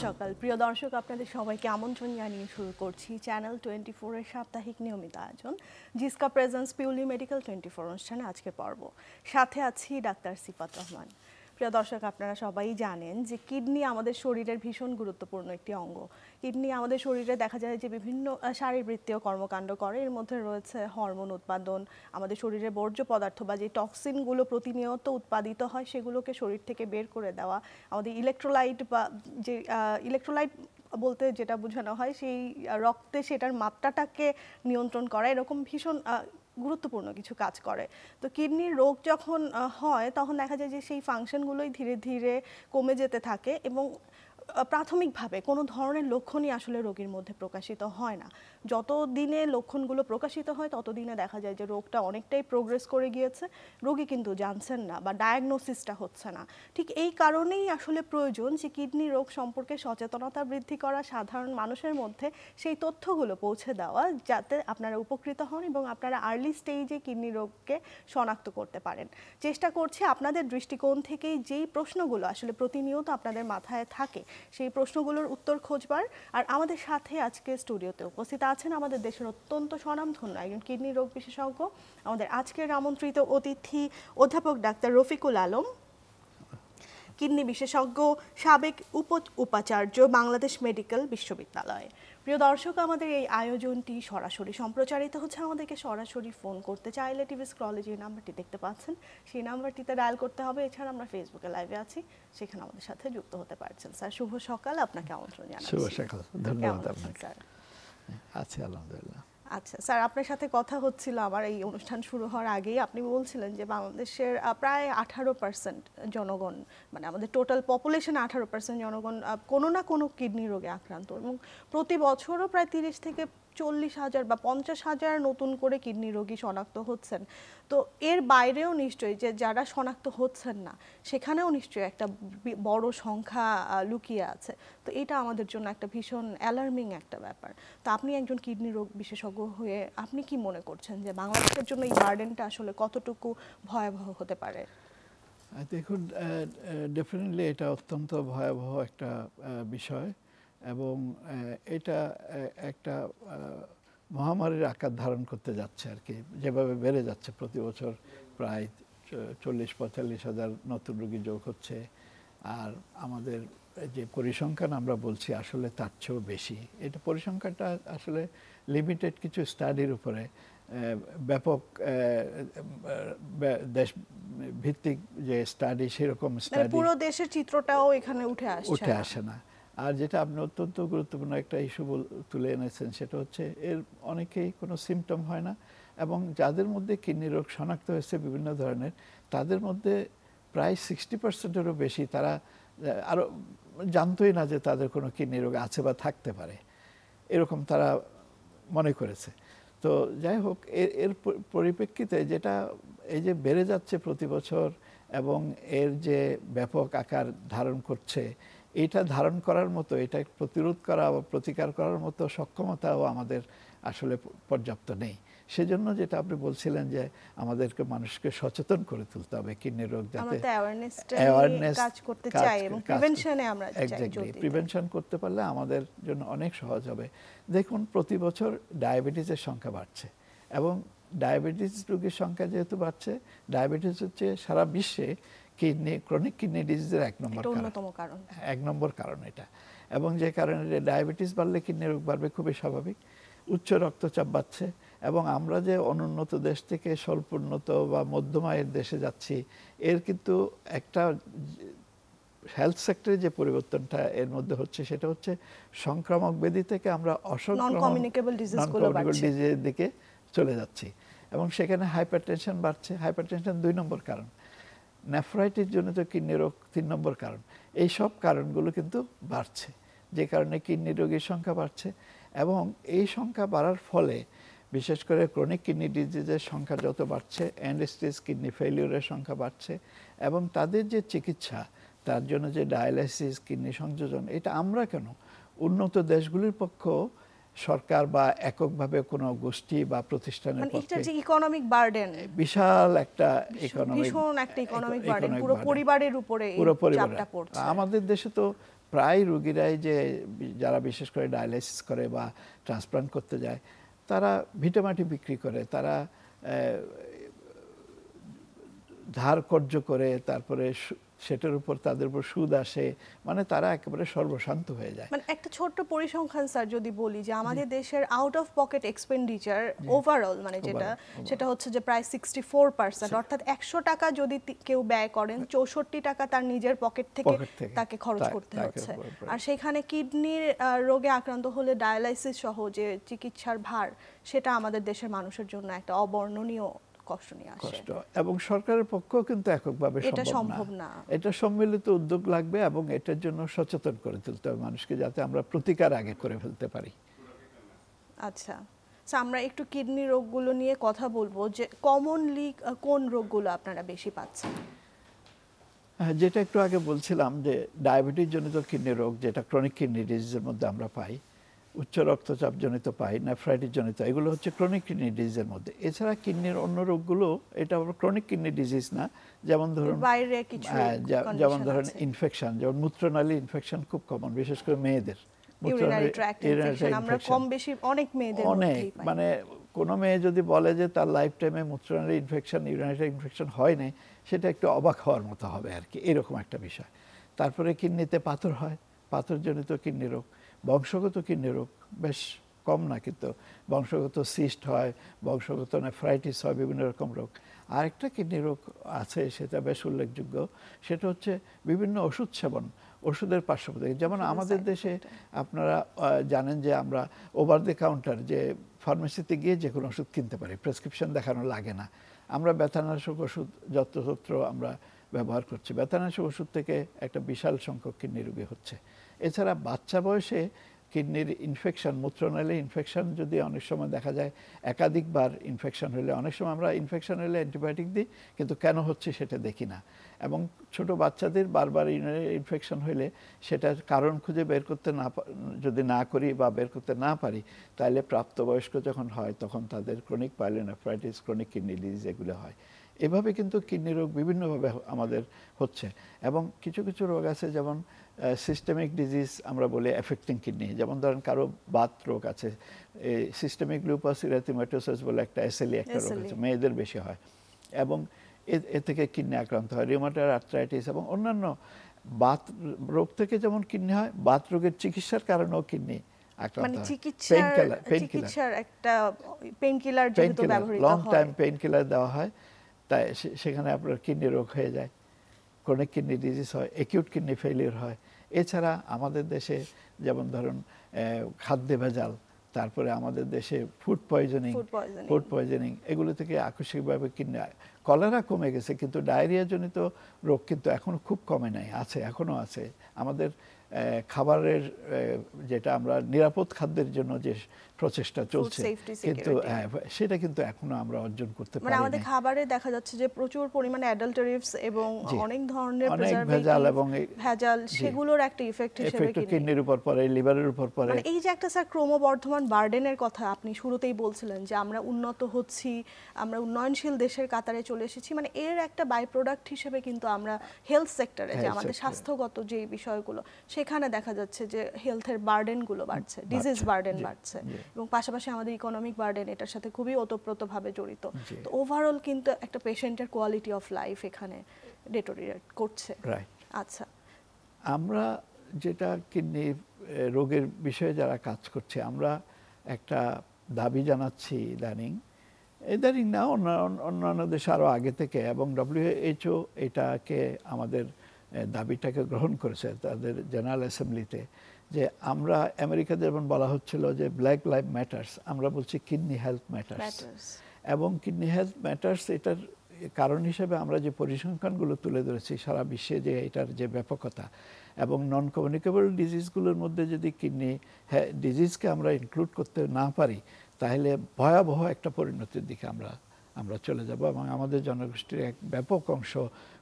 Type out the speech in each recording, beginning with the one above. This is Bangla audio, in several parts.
সকাল প্রিয় দর্শক, আপনাদের সবাইকে আমন্ত্রণ জানিয়ে শুরু করছি চ্যানেল 24 এর সাপ্তাহিক নিয়মিত আয়োজন জিসকা প্রেজেন্স পিউলি মেডিকেল 24 অনুষ্ঠানে আজকের পর্ব। সাথে আছি ডাক্তার সিফাত রহমান। প্রিয় দর্শক, আপনারা সবাই জানেন যে কিডনি আমাদের শরীরের ভীষণ গুরুত্বপূর্ণ একটি অঙ্গ। কিডনি আমাদের শরীরে দেখা যায় যে বিভিন্ন শারীরবৃত্তীয় কর্মকাণ্ড করে। এর মধ্যে রয়েছে হরমোন উৎপাদন, আমাদের শরীরে বর্জ্য পদার্থ বা যে টক্সিনগুলো প্রতিনিয়ত উৎপাদিত হয় সেগুলোকে শরীর থেকে বের করে দেওয়া, আমাদের ইলেকট্রোলাইট বা যে ইলেকট্রোলাইট বলতে যেটা বোঝানো হয় সেই রক্তে সেটার মাত্রাটাকে নিয়ন্ত্রণ করা, এরকম ভীষণ গুরুত্বপূর্ণ কিছু কাজ করে। তো কিডনির রোগ যখন হয় তখন দেখা যায় যে সেই ফাংশনগুলোই ধীরে ধীরে কমে যেতে থাকে এবং প্রাথমিকভাবে কোনো ধরনের লক্ষণই আসলে রোগীর মধ্যে প্রকাশিত হয় না। যত দিনে লক্ষণগুলো প্রকাশিত হয় তত দিনে দেখা যায় যে রোগটা অনেকটাই প্রোগ্রেস করে গিয়েছে, রোগী কিন্তু জানছেন না বা ডায়াগনোসিসটা হচ্ছে না। ঠিক এই কারণেই আসলে প্রয়োজন যে কিডনি রোগ সম্পর্কে সচেতনতা বৃদ্ধি করা, সাধারণ মানুষের মধ্যে সেই তথ্যগুলো পৌঁছে দেওয়া যাতে আপনারা উপকৃত হন এবং আপনারা আর্লি স্টেজে কিডনি রোগকে শনাক্ত করতে পারেন। চেষ্টা করছি আপনাদের দৃষ্টিকোণ থেকেই যেই প্রশ্নগুলো আসলে প্রতিনিয়ত আপনাদের মাথায় থাকে সেই প্রশ্নগুলোর উত্তর খোঁজবার। আর আমাদের সাথে আজকে স্টুডিওতে উপস্থিত আছেন আমাদের দেশের অত্যন্ত স্বনামধন্য একজন কিডনি রোগ বিশেষজ্ঞ, আমাদের আজকের আমন্ত্রিত অতিথি অধ্যাপক ডাক্তার রফিকুল আলম, কিডনি বিশেষজ্ঞ, সাবেক উপাচার্য, বাংলাদেশ মেডিকেল বিশ্ববিদ্যালয়। প্রিয় দর্শক, আমাদের এই আয়োজনটি সরাসরি সম্প্রচারিত হচ্ছে। আমাদেরকে সরাসরি ফোন করতে চাইলে টিভি স্ক্রলে যে নাম্বারটি দেখতে পাচ্ছেন সেই নাম্বারটিতে ডায়াল করতে হবে। এছাড়া আমরা ফেসবুকে লাইভে আছি, সেখানে আমাদের সাথে যুক্ত হতে পারছেন। স্যার, শুভ সকাল, আপনাকে আমন্ত্রণ জানাচ্ছি। শুভ সকাল, ধন্যবাদ আপনাকে। স্যার আছি আলহামদুলিল্লাহ। আচ্ছা স্যার, আপনার সাথে কথা হচ্ছিল আমার এই অনুষ্ঠান শুরু হওয়ার আগেই। আপনি বলছিলেন যে বাংলাদেশের প্রায় 18% জনগণ, মানে আমাদের টোটাল পপুলেশন 18% জনগণ কোনো না কোনো কিডনি রোগে আক্রান্ত এবং প্রতি বছরও প্রায় 30 থেকে 40,000 বা 50,000 নতুন করে কিডনি রোগী শনাক্ত হচ্ছেন। তো এর বাইরেও নিশ্চয়ই যে যারা শনাক্ত হচ্ছেন না সেখানেও নিশ্চয়ই একটা বড় সংখ্যা লুকিয়ে আছে। তো এটা আমাদের জন্য একটা ভীষণ অ্যালার্মিং একটা ব্যাপার। তো আপনি একজন কিডনি রোগ বিশেষজ্ঞ হয়ে আপনি কি মনে করছেন যে বাংলাদেশের জন্য এই বার্ডেনটা আসলে কতটুকু ভয়াবহ হতে পারে? দেখুন, ডেফিনেটলি এটা অত্যন্ত ভয়াবহ একটা বিষয় এবং এটা একটা মহামারীর আকার ধারণ করতে যাচ্ছে আর কি। যেভাবে বেড়ে যাচ্ছে প্রতি বছর প্রায় 40-45 হাজার নতুন রোগী যোগ হচ্ছে, আর আমাদের যে পরিসংখ্যান আমরা বলছি আসলে তার চেয়েও বেশি। এটা পরিসংখ্যানটা আসলে লিমিটেড কিছু স্টাডির উপরে, ব্যাপক দেশ ভিত্তিক যে স্টাডি সেরকম স্টাডি পুরো দেশের চিত্রটাও এখানে উঠে আসে না। আর যেটা আপনি অত্যন্ত গুরুত্বপূর্ণ একটা ইস্যু তুলে এনেছেন সেটা হচ্ছে এর অনেকেই কোনো সিমটম হয় না এবং যাদের মধ্যে কিডনি রোগ শনাক্ত হয়েছে বিভিন্ন ধরনের, তাদের মধ্যে প্রায় 60%-এরও বেশি তারা আরও জানতোই না যে তাদের কোনো কিডনি রোগ আছে বা থাকতে পারে, এরকম তারা মনে করেছে। তো যাই হোক, এর পরিপ্রেক্ষিতে যেটা এই যে বেড়ে যাচ্ছে প্রতি বছর এবং এর যে ব্যাপক আকার ধারণ করছে, এটা ধারণ করার মতো, এটা প্রতিরোধ করা বা প্রতিকার করার মতো সক্ষমতাও আমাদের আসলে পর্যাপ্ত নেই। সেজন্য যেটা আপনি বলছিলেন যে আমাদেরকে মানুষকে সচেতন করে তুলতে হবে কিডনি রোগ, যাতে অ্যাওয়ারনেস কাজ করতে চাই এবং প্রিভেনশনে আমরা প্রিভেনশন করতে পারলে আমাদের জন্য অনেক সহজ হবে। দেখুন, প্রতি বছর ডায়াবেটিসের সংখ্যা বাড়ছে এবং ডায়াবেটিস রোগীর সংখ্যা যেহেতু বাড়ছে, ডায়াবেটিস হচ্ছে সারা বিশ্বে ক্রনিক কিডনি ডিজিজের এক নম্বর কারণ এটা। এবং যে কারণে ডায়াবেটিস বাড়লে কিডনি রোগ বাড়বে খুবই স্বাভাবিক। উচ্চ রক্তচাপ বাড়ছে এবং আমরা যে অনুন্নত দেশ থেকে স্বল্পোন্নত বা মধ্যম আয়ের দেশে যাচ্ছি, এর কিন্তু একটা হেলথ সেক্টরে যে পরিবর্তনটা এর মধ্যে হচ্ছে সেটা হচ্ছে সংক্রামক ব্যাধি থেকে আমরা নন-কমিউনিকেবল ডিজিজের দিকে চলে যাচ্ছি এবং সেখানে হাইপারটেনশন বাড়ছে। হাইপারটেনশন 2 নম্বর কারণ, নেফ্রাইটিস জনিত কিডনি রোগ 3 নম্বর কারণ। এই সব কারণগুলো কিন্তু বাড়ছে, যে কারণে কিডনি রোগীর সংখ্যা বাড়ছে এবং এই সংখ্যা বাড়ার ফলে বিশেষ করে ক্রনিক কিডনি ডিজিজের সংখ্যা যত বাড়ছে, এন্ড স্টেজ কিডনি ফেলিওরের সংখ্যা বাড়ছে এবং তাদের যে চিকিৎসা, তার জন্য যে ডায়ালাইসিস, কিডনি সংযোজন, এটা আমরা কেন, উন্নত দেশগুলির পক্ষেও সরকার বা এককভাবে কোনো গোষ্ঠী বা প্রতিষ্ঠানের পক্ষে এটা যে ইকোনমিক বার্ডেন, বিশাল একটা ইকোনমিক বার্ডেন পুরো পরিবারের উপরে চাপটা পড়ছে। আমাদের দেশে তো প্রায় রোগীরাই যে যারা বিশেষ করে ডায়ালাইসিস করে বা ট্রান্সপ্লান্ট করতে যায় তারা ভিটামাটি বিক্রি করে, তারা ধার কর্য করে, তারপরে সেটার উপর তাদের উপর সুদ আসে, মানে তারা একেবারে সর্বশান্ত হয়ে যায়। মানে একটা ছোট্ট পরিসংখ্যান স্যার যদি বলি যে আমাদের দেশের out of pocket expenditure overall মানে সেটা হচ্ছে যে প্রায় 64%, অর্থাৎ 100 টাকা যদি কেউ ব্যয় করেন 64 টাকা তার নিজের পকেট থেকে তাকে খরচ করতে হচ্ছে। আর সেখানে কিডনির রোগে আক্রান্ত হলে ডায়ালাইসিস সহ যে চিকিৎসার ভার সেটা আমাদের দেশের মানুষের জন্য একটা অবর্ণনীয় কষ্ট নিয়ে আসে। এবং সরকারের পক্ষেও কিন্তু এককভাবে সম্ভব না। এটা সম্মিলিত উদ্যোগ লাগবে এবং এটার জন্য সচেতন করে তুলতে হবে মানুষকে, যাতে আমরা প্রতিকার আগে করে ফেলতে পারি। আচ্ছা, আমরা একটু কিডনি রোগগুলো নিয়ে কথা বলবো, যে কমনলি কোন রোগগুলো আপনারা বেশি পাচ্ছেন? যেটা একটু আগে বলছিলাম যে ডায়াবেটিস জনিত কিডনি রোগ, যেটা ক্রনিক কিডনি ডিজিজের মধ্যে আমরা পাই, উচ্চ রক্তচাপ জনিত পাই, নেফ্রাইটিস জনিত, এগুলো হচ্ছে ক্রনিক কিডনি ডিজিজের মধ্যে। এছাড়া কিডনির অন্য রোগগুলো এটা ক্রনিক কিডনি ডিজিজ না, যেমন ধরুন ইনফেকশন, যেমন মূত্রনালী ইনফেকশন খুব কমন, বিশেষ করে মেয়েদের। মানে কোনো মেয়ে যদি বলে যে তার লাইফ টাইমে মূত্রনালী ইনফেকশন, ইউরিনারি ইনফেকশন হয় নাই, সেটা একটু অবাক হওয়ার মতো হবে আর কি, এরকম একটা বিষয়। তারপরে কিডনিতে পাথর হয়, পাথরজনিত কিডনি রোগ। বংশগত কিডনি রোগ বেশ কম না, কিন্তু বংশগত সিস্ট হয়, বংশগত নেফ্রাইটিস হয়, বিভিন্ন রকম রোগ। আরেকটা কিডনি রোগ আছে, সেটা বেশ উল্লেখযোগ্য, সেটা হচ্ছে বিভিন্ন ওষুধ সেবন, ওষুধের পার্শ্বপ্রতিক্রিয়া। যেমন আমাদের দেশে আপনারা জানেন যে আমরা ওভার দ্য কাউন্টার, যে ফার্মেসিতে গিয়ে যে কোনো ওষুধ কিনতে পারি, প্রেসক্রিপশন দেখানো লাগে না। আমরা ব্যথানাশক ওষুধ যত্রতত্র আমরা ব্যবহার করছি। ব্যথানাশক ওষুধ থেকে একটা বিশাল সংখ্যক কিডনি রোগী হচ্ছে। এছাড়া বাচ্চা বয়সে কিডনির ইনফেকশন, মূত্রনালী ইনফেকশন যদি অনেক সময় দেখা যায় একাধিকবার ইনফেকশন হলে, অনেক সময় আমরা ইনফেকশন হলে অ্যান্টিবায়োটিক দিই, কিন্তু কেন হচ্ছে সেটা দেখি না। এবং ছোট বাচ্চাদের বারবার ইউরিনারি ইনফেকশন হলে সেটার কারণ খুঁজে বের করতে যদি না করি বা বের করতে না পারি, তাহলে প্রাপ্তবয়স্ক যখন হয় তখন তাদের chronic pyelonephritis, chronic kidney disease এগুলো হয়। এভাবে কিন্তু কিডনি রোগ বিভিন্নভাবে আমাদের হচ্ছে। এবং কিছু কিছু রোগ আছে, যেমন সিস্টেমিক ডিজিজ আমরা বলি এফেক্টিং কিডনি, যেমন ধরেন কারো বাত রোগ আছে, সিস্টেমিক লুপাস ইরিথেমাটোসাস বলে একটা এসএলই একটা রোগ আছে, মেয়েদের বেশি হয়, এবং এ থেকে কিডনি আক্রান্ত হয়। রিউমাটয়েড আর্থ্রাইটিস এবং অন্যান্য বাত রোগ থেকে যেমন কিডনি হয়, বাত রোগের চিকিৎসার কারণেও কিডনি আক্রান্ত হয়। লং টাইম পেইন কিলার দেওয়া হয়, তাই সেখানে আপনার কিডনি রোগ হয়ে যায়, ক্রনিক কিডনি ডিজিজ হয়, অ্যাকিউট কিডনি ফেলিওর হয়। এছাড়া আমাদের দেশে যেমন ধরুন খাদ্যে ভেজাল, তারপরে আমাদের দেশে ফুড পয়জনিং এগুলো থেকে আকস্মিকভাবে কিডনি, কলেরা কমে গেছে, কিন্তু ডায়রিয়া জনিত রোগ কিন্তু এখনো খুব কমে নাই, আছে, এখনো আছে। আমাদের খাবারের যেটা আমরা নিরাপদ খাদ্যের জন্য যে প্রচেষ্টা চলছে, কিন্তু সেটা কিন্তু এখনো আমরা অর্জন করতে পারি না। আমাদের খাবারে দেখা যাচ্ছে যে প্রচুর পরিমাণে অ্যাডাল্টারিভস এবং অনেক ধরনের ভেজাল এবং সেগুলোর একটা ইফেক্ট হিসেবে কিডনির উপর পড়ে, লিভারের উপর পড়ে। এই যে একটা স্যার ক্রমবর্ধমান বার্ডেনের কথা আপনি শুরুতেই বলছিলেন যে আমরা উন্নত হচ্ছি, আমরা উন্নয়নশীল দেশের কাতারে চলে এসেছি, মানে এর একটা বাই প্রোডাক্ট হিসেবে কিন্তু আমরা হেলথ সেক্টরে, যে আমাদের স্বাস্থ্যগত যে বিষয়গুলো, সেখানে দেখা যাচ্ছে যে হেলথের বার্ডেনগুলো বাড়ছে, ডিজিজ বার্ডেন বাড়ছে, এবং পাশাপাশি আমাদের ইকোনমিক বার্ডেন এটার সাথে খুবই ওতপ্রোতভাবে জড়িত। তো ওভারঅল কিন্তু একটা পেশেন্টের কোয়ালিটি অফ লাইফ এখানে ডেটোরিয়েট করছে। আচ্ছা, আমরা যেটা কিডনি রোগের বিষয়ে যারা কাজ করছে, আমরা একটা দাবি জানাচ্ছি ইদানিং না, অন্যান্য দেশে আরও আগে থেকে, এবং WHO এটাকে আমাদের দাবিটাকে গ্রহণ করেছে তাদের জেনারেল অ্যাসেম্বলিতে, যে আমরা আমেরিকাতে যেমন বলা হচ্ছিল যে ব্ল্যাক লাইফ ম্যাটার্স, আমরা বলছি কিডনি হেলথ ম্যাটার্স। এবং কিডনি হেলথ ম্যাটার্স এটার কারণ হিসেবে আমরা যে পরিসংখ্যানগুলো তুলে ধরেছি সারা বিশ্বে, যে এটার যে ব্যাপকতা, এবং নন কমিউনিকেবল ডিজিজগুলোর মধ্যে যদি কিডনি ডিজিজকে আমরা ইনক্লুড করতে না পারি, তাহলে ভয়াবহ একটা পরিণতির দিকে আমরা চলে যাব, এবং আমাদের জনগোষ্ঠীর এক ব্যাপক অংশ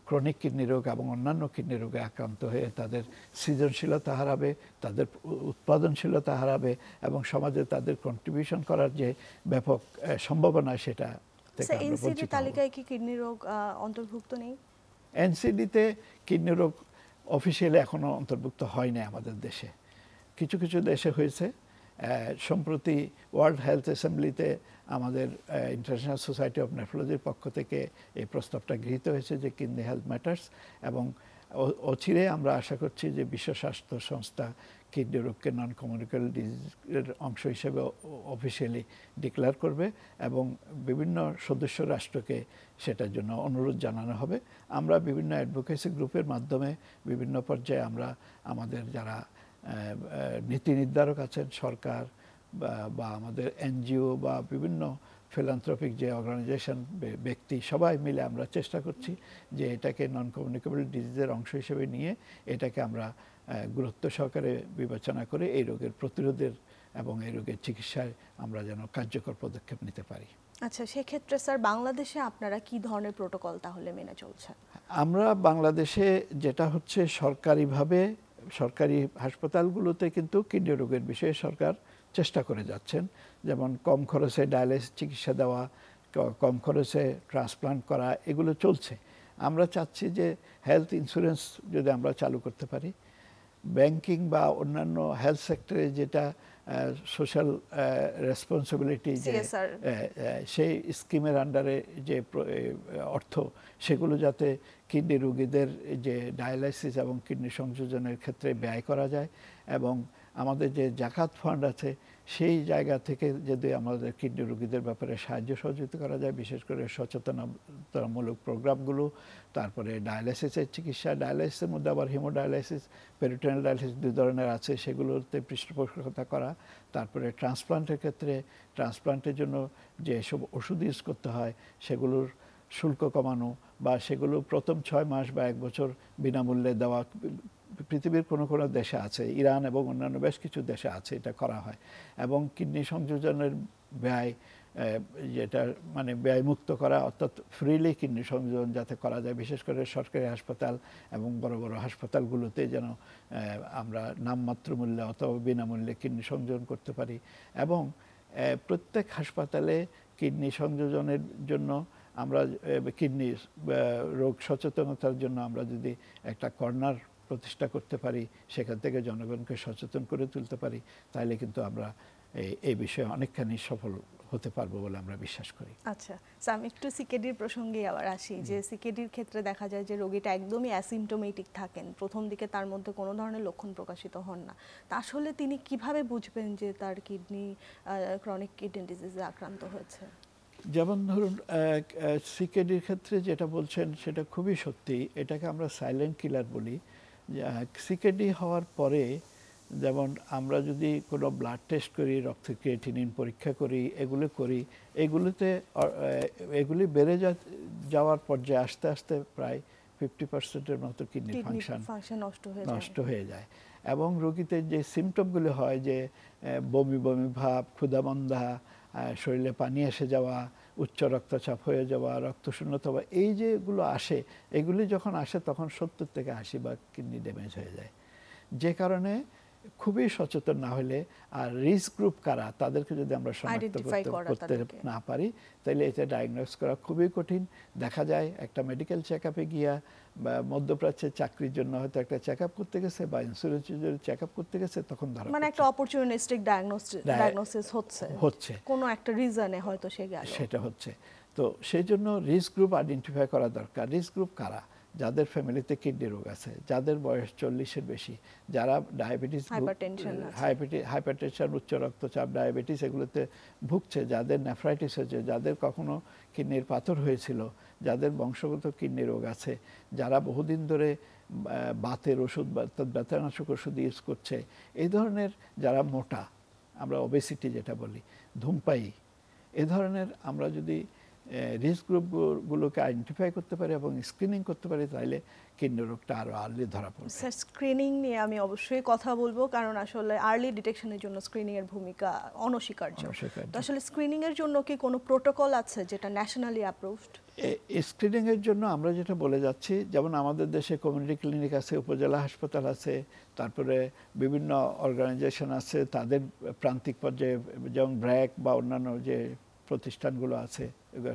ক্রনিক কিডনি রোগ এবং অন্যান্য কিডনি রোগে আক্রান্ত হয়ে তাদের সৃজনশীলতা হারাবে, তাদের উৎপাদনশীলতা হারাবে, এবং সমাজে তাদের কন্ট্রিবিউশন করার যে ব্যাপক সম্ভাবনা, সেটা থেকে আমরা বঞ্চিত হব। তালিকায় কি কিডনি রোগ অন্তর্ভুক্ত নেই? এনসিডিতে কিডনি রোগ অফিসিয়ালি এখনও অন্তর্ভুক্ত হয়নি আমাদের দেশে। কিছু কিছু দেশে হয়েছে। সম্প্রতি ওয়ার্ল্ড হেলথ অ্যাসেম্বলিতে আমাদের ইন্টারন্যাশনাল সোসাইটি অফ নেফ্রোলজির পক্ষ থেকে এই প্রস্তাবটা গৃহীত হয়েছে যে কিডনি হেলথ ম্যাটার্স, এবং অচিরে আমরা আশা করছি যে বিশ্ব স্বাস্থ্য সংস্থা কিডনি রোগকে নন কমিউনিকেবল ডিজিজের অংশ হিসেবে অফিসিয়ালি ডিক্লেয়ার করবে এবং বিভিন্ন সদস্য রাষ্ট্রকে সেটার জন্য অনুরোধ জানানো হবে। আমরা বিভিন্ন অ্যাডভোকেসি গ্রুপের মাধ্যমে বিভিন্ন পর্যায়ে আমরা আমাদের যারা নীতি নির্ধারক আছেন, সরকার বা আমাদের এনজিও বা বিভিন্ন ফিলান্থ্রপিক যে অর্গানাইজেশন, ব্যক্তি, সবাই মিলে আমরা চেষ্টা করছি যে এটাকে নন কমিউনিকেবল ডিজিজের অংশ হিসেবে নিয়ে এটাকে আমরা গুরুত্ব সহকারে বিবেচনা করে এই রোগের প্রতিরোধের এবং এই রোগের চিকিৎসায় আমরা যেন কার্যকর পদক্ষেপ নিতে পারি। আচ্ছা, সেক্ষেত্রে স্যার বাংলাদেশে আপনারা কি ধরনের প্রোটোকল তাহলে মেনে চলছেন? আমরা বাংলাদেশে যেটা হচ্ছে সরকারিভাবে সরকারি হাসপাতালগুলোতে কিন্তু কিডনি রোগের বিষয়ে সরকার চেষ্টা করে যাচ্ছেন, যেমন কম খরচে ডায়ালিসিস চিকিৎসা দেওয়া, কম খরচে ট্রান্সপ্লান্ট করা, এগুলো চলছে। আমরা চাচ্ছি যে হেলথ ইন্স্যুরেন্স যদি আমরা চালু করতে পারি, ব্যাংকিং বা অন্যান্য হেলথ সেক্টরে যেটা সোশ্যাল রেসপন্সিবিলিটি, যে সেই স্কিমের আন্ডারে যে অর্থ, সেগুলো যাতে কিডনি রোগীদের যে ডায়ালাইসিস এবং কিডনি সংযোজনের ক্ষেত্রে ব্যয় করা যায়, এবং আমাদের যে জাকাত ফান্ড আছে সেই জায়গা থেকে যদি আমাদের কিডনি রোগীদের ব্যাপারে সাহায্য সহযোগিতা করা যায়, বিশেষ করে সচেতনতামূলক প্রোগ্রামগুলো, তারপরে ডায়ালাইসিসের চিকিৎসা, ডায়ালাইসিসের মধ্যে আবার হিমোডায়ালাইসিস, পেরিটোনিয়াল ডায়ালাইসিস 2 ধরনের আছে, সেগুলোতে পৃষ্ঠপোষকতা করা, তারপরে ট্রান্সপ্লান্টের ক্ষেত্রে ট্রান্সপ্লান্টের জন্য যেসব ওষুধ ইউজ করতে হয় সেগুলোর শুল্ক কমানো, বা সেগুলো প্রথম 6 মাস বা 1 বছর বিনামূল্যে দেওয়া। পৃথিবীর কোনো কোনো দেশে আছে, ইরান এবং অন্যান্য বেশ কিছু দেশে আছে, এটা করা হয়। এবং কিডনি সংযোজনের ব্যয়, যেটা মানে ব্যয়মুক্ত করা, অর্থাৎ ফ্রিলি কিডনি সংযোজন যাতে করা যায়, বিশেষ করে সরকারি হাসপাতাল এবং বড় বড় হাসপাতালগুলোতে যেন আমরা নামমাত্র মূল্যে অথবা বিনামূল্যে কিডনি সংযোজন করতে পারি। এবং প্রত্যেক হাসপাতালে কিডনি সংযোজনের জন্য আমরা কিডনি রোগ সচেতনতার জন্য আমরা যদি একটা কর্নার প্রতিষ্ঠা করতে পারি, সেখান থেকে জনগণকে সচেতন করে তুলতে পারি, তাহলে কিন্তু আমরা এই বিষয়ে অনেকখানি সফল হতে পারবো বলে আমরা বিশ্বাস করি। আচ্ছা স্যার, আমি একটু সিকেডির প্রসঙ্গে আবার আসি, যে সিকেডির ক্ষেত্রে দেখা যায় যে রোগীটা একদমই অ্যাসিমটোমেটিক থাকেন, প্রথম দিকে তার মধ্যে কোনো ধরনের লক্ষণ প্রকাশিত হন না, তা আসলে তিনি কিভাবে বুঝবেন যে তার কিডনি ক্রনিক কিডনি ডিজিজে আক্রান্ত হয়েছে? যেমন ধরুন সিকেডির ক্ষেত্রে যেটা বলছেন সেটা খুবই সত্যি, এটাকে আমরা সাইলেন্ট কিলার বলি। সিকেডি হওয়ার পরে যেমন আমরা যদি কোনো ব্লাড টেস্ট করি, রক্ত ক্রিয়েটিনিন পরীক্ষা করি, এগুলি বেড়ে যাওয়ার পর্যায়ে আস্তে আস্তে প্রায় 50%-এর মতো কিডনি ফাংশন নষ্ট হয়ে যায়। এবং রোগীতে যে সিমটমগুলি হয়, যে বমি বমি ভাব, ক্ষুধামন্দা, শরীরে পানি এসে যাওয়া, উচ্চ রক্তচাপ হয়ে যাওয়া, রক্তশূন্যতা হওয়া, এই যেগুলো আসে, এগুলি যখন আসে তখন 70 থেকে 80 কিডনি ড্যামেজ হয়ে যায়। যে কারণে খুবই সচেতন না হলে, আর রিস্ক গ্রুপ কারা তাদেরকে যদি আমরা শনাক্ত করতে না পারি, তাহলে এটা ডায়াগনোস করা খুবই কঠিন। দেখা যায় একটা মেডিকেল চেক আপে গিয়া বা মধ্যপ্রাচ্যে চাকরির জন্য হয়তো একটা চেক আপ করতে গেছে বা ইন্স্যুরেন্সের জন্য চেক আপ করতে গেছে, তখন ধরা মানে একটা অপরচুনিস্টিক ডায়াগনোসিস হচ্ছে কোনো একটা রিজনে হয়তো সেটা হচ্ছে। তো সেই জন্য রিস্ক গ্রুপ আইডেন্টিফাই করা দরকার। রিস্ক গ্রুপ কারা? যাদের ফ্যামিলিতে কিডনি রোগ আছে, যাদের বয়স 40-এর বেশি, যারা ডায়াবেটিস, হাইপারটেনশন, উচ্চ রক্তচাপ, ডায়াবেটিস এগুলোতে ভুগছে, যাদের নেফ্রাইটিস হয়েছে, যাদের কখনো কিডনির পাথর হয়েছিল, যাদের বংশগত কিডনি রোগ আছে, যারা বহুদিন ধরে বাতের ওষুধ বা ব্যথানাশক ওষুধ ইউজ করছে, এই ধরনের যারা মোটা, আমরা ওবেসিটি যেটা বলি, ধূমপায়ী, এ ধরনের আমরা যদি রিস্ক গ্রুপগুলোকে আইডেন্টিফাই করতে পারি এবং স্ক্রিনিং করতে পারি, তাহলে কিডনি রোগটা আরও আর্লি ধরা পড়বে। স্যার, স্ক্রিনিং নিয়ে আমি অবশ্যই কথা বলবো, কারণ আসলে আর্লি ডিটেকশনের জন্য স্ক্রিনিং এর ভূমিকা অনস্বীকার্য। তো আসলে স্ক্রিনিং এর জন্য কি কোনো প্রোটোকল আছে যেটা ন্যাশনালি অ্যাপ্রুভড? স্ক্রিনিং এর জন্য আমরা যেটা বলে যাচ্ছি, যেমন আমাদের দেশে কমিউনিটি ক্লিনিক আছে, উপজেলা হাসপাতাল আছে, তারপরে বিভিন্ন অর্গানাইজেশন আছে, তাদের প্রান্তিক পর্যায়ে যেমন ব্র্যাক বা অন্যান্য যে প্রতিষ্ঠানগুলো আছে,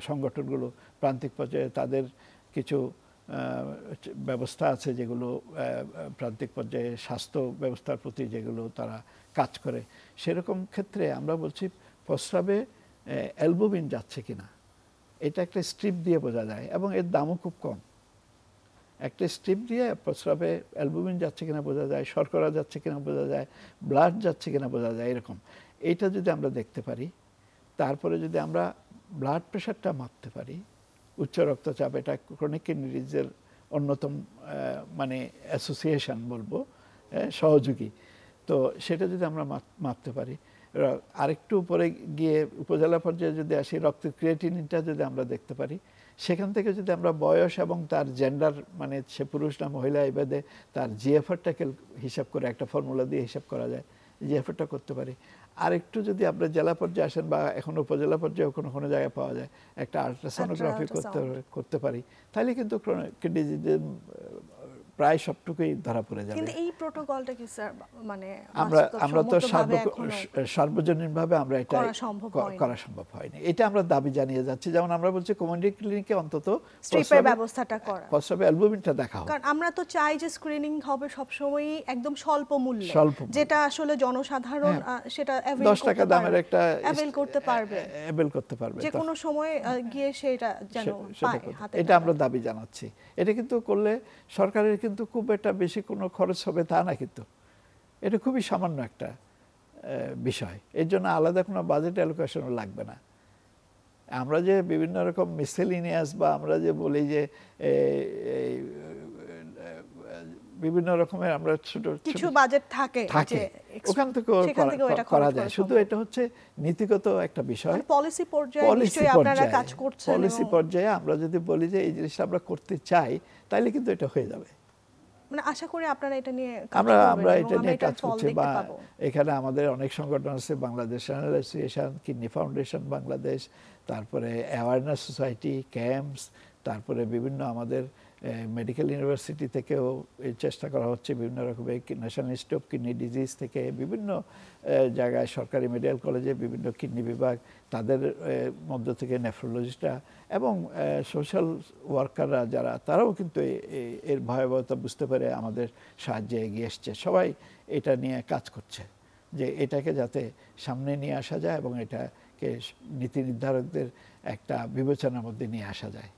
সংগঠনগুলো প্রান্তিক পর্যায়ে তাদের কিছু ব্যবস্থা আছে যেগুলো প্রান্তিক পর্যায়ে স্বাস্থ্য ব্যবস্থার প্রতি যেগুলো তারা কাজ করে, সেরকম ক্ষেত্রে আমরা বলছি প্রস্রাবে অ্যালবুমিন যাচ্ছে কিনা এটা একটা স্ট্রিপ দিয়ে বোঝা যায়, এবং এর দামও খুব কম। একটা স্ট্রিপ দিয়ে প্রস্রাবে অ্যালবুমিন যাচ্ছে কিনা বোঝা যায়, শর্করা যাচ্ছে কিনা বোঝা যায়, ব্লাড যাচ্ছে কিনা বোঝা যায়। এরকম এইটা যদি আমরা দেখতে পারি, তারপরে যদি আমরা ব্লাড প্রেশারটা মাপতে পারি, উচ্চ রক্তচাপ, এটা ক্রনিক কিডনি ডিজিজের অন্যতম মানে অ্যাসোসিয়েশন বলবো, সহযোগী। তো সেটা যদি আমরা মাপতে পারি, আরেকটু উপরে গিয়ে উপজেলা পর্যায়ে যদি আসি, রক্তের ক্রিয়েটিনিনটা যদি আমরা দেখতে পারি, সেখান থেকে যদি আমরা বয়স এবং তার জেন্ডার, মানে সে পুরুষ না মহিলা, এই ভেদে তার জিএফআরটাকে হিসাব করে একটা ফর্মুলা দিয়ে হিসাব করা যায়, জিএফআরটা করতে পারি। আর একটু যদি আমরা জেলা পর্যায়ে আসেন বা এখন উপজেলা পর্যায়ে কোনো কোনো জায়গায় পাওয়া যায়, একটা আল্ট্রাসোনোগ্রাফি করতে পারি, তাহলে কিন্তু কিডনি ডিজিজের প্রায় সবটুকুই ধরা পড়ে যাবে। কিন্তু এই প্রোটোকলটা কি স্যার মানে আমরা তো সার্বজনীনভাবে আমরা এটা করা সম্ভব হয়নি। এটা আমরা দাবি জানিয়ে যাচ্ছি। যেমন আমরা বলছি কমিউনিটি ক্লিনিকে অন্তত স্ট্রিপের ব্যবস্থাটা করা, প্রস্রাবে অ্যালবুমিনটা দেখা হবে। কারণ আমরা তো চাই যে স্ক্রিনিং হবে সবসময় একদম স্বল্প মূল্যে, যেটা আসলে জনসাধারণ সেটা 10 টাকা দামের একটা অ্যাভেল করতে পারবে, যে কোনো সময় গিয়ে সেটা যেন পায় হাতে। এটা আমরা দাবি জানাচ্ছি। এটা কিন্তু করলে সরকারের কিন্তু খুব একটা বেশি কোনো খরচ হবে তা না, কিন্তু এটা খুবই সামান্য একটা বিষয়। এর জন্য আলাদা কোনো বাজেট অ্যালোকেশনও লাগবে না। আমরা যে বিভিন্ন রকম মিসেলিনিয়াস বা আমরা যে বলি যে বিভিন্ন রকমের আমরা ছোট কিছু বাজেট থাকে ওখান থেকে করা যায়। শুধু এটা হচ্ছে নীতিগত একটা বিষয়, পলিসি পর্যায়ে নিশ্চয়ই আপনারা কাজ করছেন। পলিসি পর্যায়ে আমরা যদি বলি যে এই জিনিসটা আমরা করতে চাই, তাইলে কিন্তু এটা হয়ে যাবে। মানে আশা করি আপনারা এটা নিয়ে আমরা এটা নিয়ে কাজ করছি। বা এখানে আমাদের অনেক সংগঠন আছে, Bangladesh renal association, kidney foundation Bangladesh, তারপরে অ্যাওয়ারনেস সোসাইটি, ক্যাম্পস, তারপরে বিভিন্ন আমাদের মেডিকেল ইউনিভার্সিটি থেকেও চেষ্টা করা হচ্ছে, বিভিন্ন রকমের national institute of kidney disease থেকে, বিভিন্ন জায়গায় সরকারি মেডিকেল কলেজে বিভিন্ন কিডনি বিভাগ, তাদের মধ্য থেকে নেফ্রোলজিস্টরা এবং সোশ্যাল ওয়ার্কাররা যারা, তারাও কিন্তু এর ভয়াবহতা বুঝতে পেরে আমাদের সাহায্যে এগিয়ে এসছে। সবাই এটা নিয়ে কাজ করছে যে এটাকে যাতে সামনে নিয়ে আসা যায় এবং এটাকে নীতি নির্ধারকদের একটা বিবেচনার মধ্যে নিয়ে আসা যায়।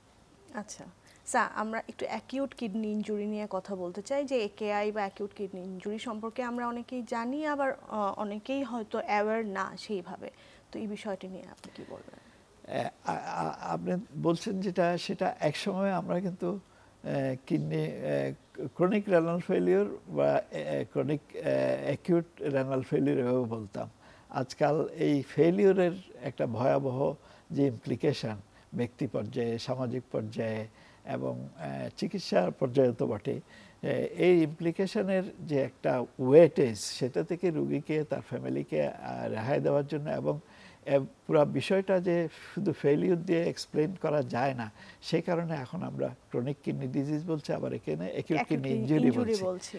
আচ্ছা স্যার, আমরা একটু অ্যাকিউট কিডনি ইনজুরি নিয়ে কথা বলতে চাই। যে একেআই বা অ্যাকিউট কিডনি ইনজুরি সম্পর্কে আমরা অনেকেই জানি, আবার অনেকেই হয়তো অ্যাওয়্যার না সেইভাবে। তো এই বিষয়টি নিয়ে আপনি কি বলবেন? আপনি বলছেন যেটা, সেটা একসময় আমরা কিন্তু কিডনি ক্রনিক রেনাল ফেলিওর বা ক্রনিক অ্যাকিউট রেনাল ফেলিওর এভাবে বলতাম। আজকাল এই ফেলিওরের একটা ভয়াবহ যে ইমপ্লিকেশন ব্যক্তি পর্যায়ে, সামাজিক পর্যায়ে এবং চিকিৎসার পর্যায়ে তো বটে, এই ইমপ্লিকেশনের যে একটা ওয়েটেজ, সেটা থেকে রুগীকে, তার ফ্যামিলিকে রেহাই দেওয়ার জন্য, এবং পুরো বিষয়টা যে শুধু ফেলিউর দিয়ে এক্সপ্লেন করা যায় না, সেই কারণে এখন আমরা ক্রনিক কিডনি ডিজিজ বলছি, আবার এখানে অ্যাকিউট কিডনি ইনজুরি বলছি।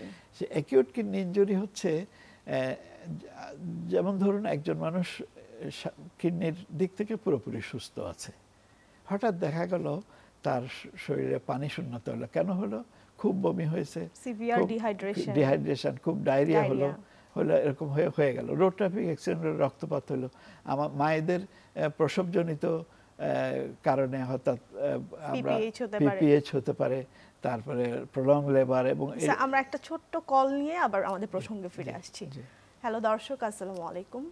অ্যাকিউট কিডনি ইনজুরি হচ্ছে যেমন ধরুন একজন মানুষ কিডনির দিক থেকে পুরোপুরি সুস্থ আছে, হঠাৎ দেখা গেল তার শরীরে পানি শূন্যতা হলো। কেন হলো? খুব বমি হয়েছে, ডিহাইড্রেশন, খুব ডায়রিয়া হলো, এরকম হয়ে গেল। রোড ট্রাফিক অ্যাক্সিডেন্টে রক্তপাত হলো। আমার মায়েদের প্রসবজনিত কারণে হঠাৎ আমরা পিপিএইচ হতে পারে, তারপরে প্রলং লেবার। এবং আমরা একটা ছোট্ট কল নিয়ে আবার আমাদের প্রসঙ্গে ফিরে আসছি। হ্যালো দর্শক, আসসালামু আলাইকুম।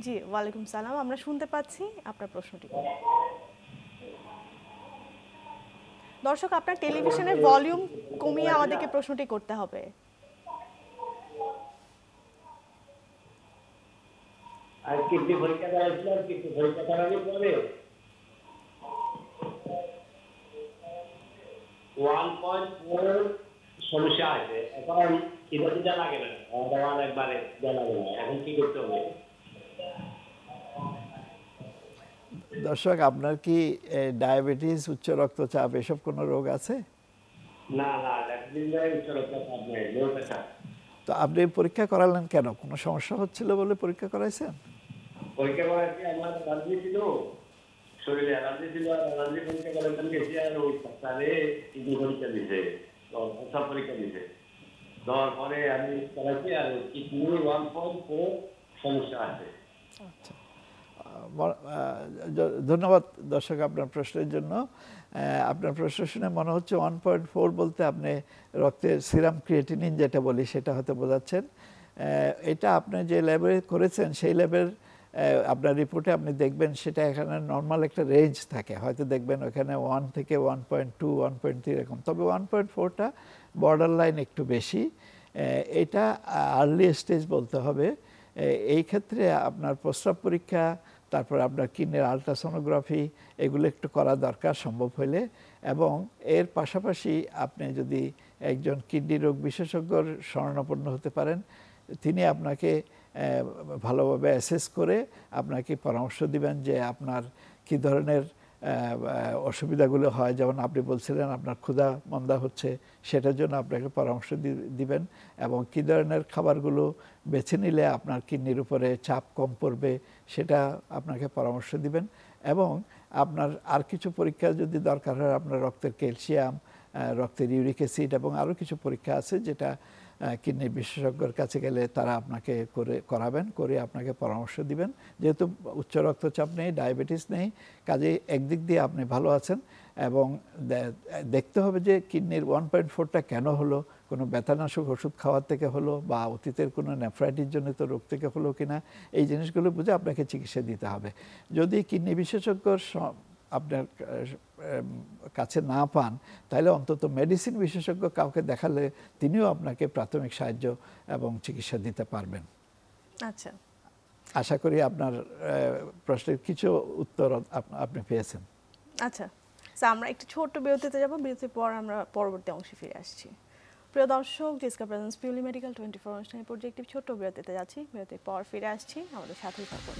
জি ওয়ালাইকুম সালাম, আমরা শুনতে পাচ্ছি আপনার প্রশ্নটি। দর্শক, আপনার টেলিভিশনের ভলিউম কমিয়ে আমাদেরকে প্রশ্নটি করতে হবে। আর কিডনি পরীক্ষা করাইছিলাম, কিডনি পরীক্ষা করানোর পরে 1.4 সমস্যা আছে। এখন কিডনিটা লাগে না, দেওয়াল একবারে দেওয়া লাগে না। এখন কি করতে হবে? দর্শক, আপনার কি ডায়াবেটিস, উচ্চ রক্তচাপ এসব কোনো রোগ আছে? না না, উচ্চ রক্তচাপ নেই, লো প্রেসার। তো আপনি পরীক্ষা করালেন কেন? কোনো সমস্যা হচ্ছিল বলে পরীক্ষা করাইছেন? পরীক্ষা করাইছি, আমার গার্ডি ছিল শরীরে অ্যালার্জি ছিল, আর অ্যালার্জি পরীক্ষা করেন গেছি, আর ওই ডাক্তারে কিডনি পরীক্ষা দিছে, সব পরীক্ষা দিছে। দেওয়ার পরে আমি করাইছি, আর কিডনি 1.4 সমস্যা আছে। আচ্ছা, ধন্যবাদ দর্শক আপনার প্রশ্নের জন্য। আপনার প্রশ্ন শুনে মনে হচ্ছে 1.4 বলতে আপনি রক্তের সিরাম ক্রিয়েটিনিন যেটা বলি সেটা হয়তো বোঝাচ্ছেন। এটা আপনি যে ল্যাবে করেছেন সেই ল্যাবের আপনার রিপোর্টে আপনি দেখবেন সেটা এখানে নর্মাল একটা রেঞ্জ থাকে, হয়তো দেখবেন ওখানে 1 থেকে 1.2 1.3 এরকম, তবে 1.4টা বর্ডার লাইন একটু বেশি। এটা আর্লি স্টেজ বলতে হবে। এই ক্ষেত্রে আপনার প্রস্রাব পরীক্ষা, তারপর আপনার কিডনির আলট্রাসোনোগ্রাফি এগুলো একটু করা দরকার সম্ভব হলে। এবং এর পাশাপাশি আপনি যদি একজন কিডনি রোগ বিশেষজ্ঞর শরণাপন্ন হতে পারেন, তিনি আপনাকে ভালোভাবে অ্যাসেস করে আপনাকে পরামর্শ দিবেন যে আপনার কী ধরনের অসুবিধাগুলো হয়। যেমন আপনি বলছিলেন আপনার ক্ষুধা মন্দা হচ্ছে, সেটার জন্য আপনাকে পরামর্শ দিবেন, এবং কী ধরনের খাবারগুলো বেছে নিলে আপনার কিডনির উপরে চাপ কম পড়বে সেটা আপনাকে পরামর্শ দিবেন। এবং আপনার আর কিছু পরীক্ষা যদি দরকার হয়, আপনার রক্তের ক্যালসিয়াম, রক্তের ইউরিক অ্যাসিড এবং আরও কিছু পরীক্ষা আছে যেটা কিডনি বিশেষজ্ঞের কাছে গেলে তারা আপনাকে করাবেন, করে আপনাকে পরামর্শ দিবেন। যেহেতু উচ্চ রক্তচাপ নেই, ডায়াবেটিস নেই, কাজে একদিক দিয়ে আপনি ভালো আছেন। এবং দেখতে হবে যে কিডনির 1.4টা কেন হলো, কোনো ব্যথানাশক ওষুধ খাওয়ার থেকে হলো, বা অতীতের কোনো নেফ্রাইটিস জনিত রোগ থেকে হলো কিনা, এই জিনিসগুলো বুঝে আপনাকে চিকিৎসা দিতে হবে। যদি কিডনি বিশেষজ্ঞর আপনার কাছে না পান, তাহলে অন্তত মেডিসিন বিশেষজ্ঞ কাউকে দেখালে তিনিও আপনাকে প্রাথমিক সাহায্য এবং চিকিৎসা দিতে পারবেন। আচ্ছা, আশা করি আপনার প্রশ্নের কিছু উত্তর আপনি পেয়েছেন। আচ্ছা, আমরা একটু ছোট্ট বিরতিতে যাব, বিরতির পর আমরা পরবর্তী অংশে ফিরে আসছি। প্রিয় দর্শক, ডিসকা প্রেজেন্স পিউলি মেডিকেল 24 অনুষ্ঠানের পর্যায়ে একটি ছোট্ট বিরতিতে যাচ্ছি, বিরতির পর ফিরে আসছি, আমাদের সাথেই থাকুন।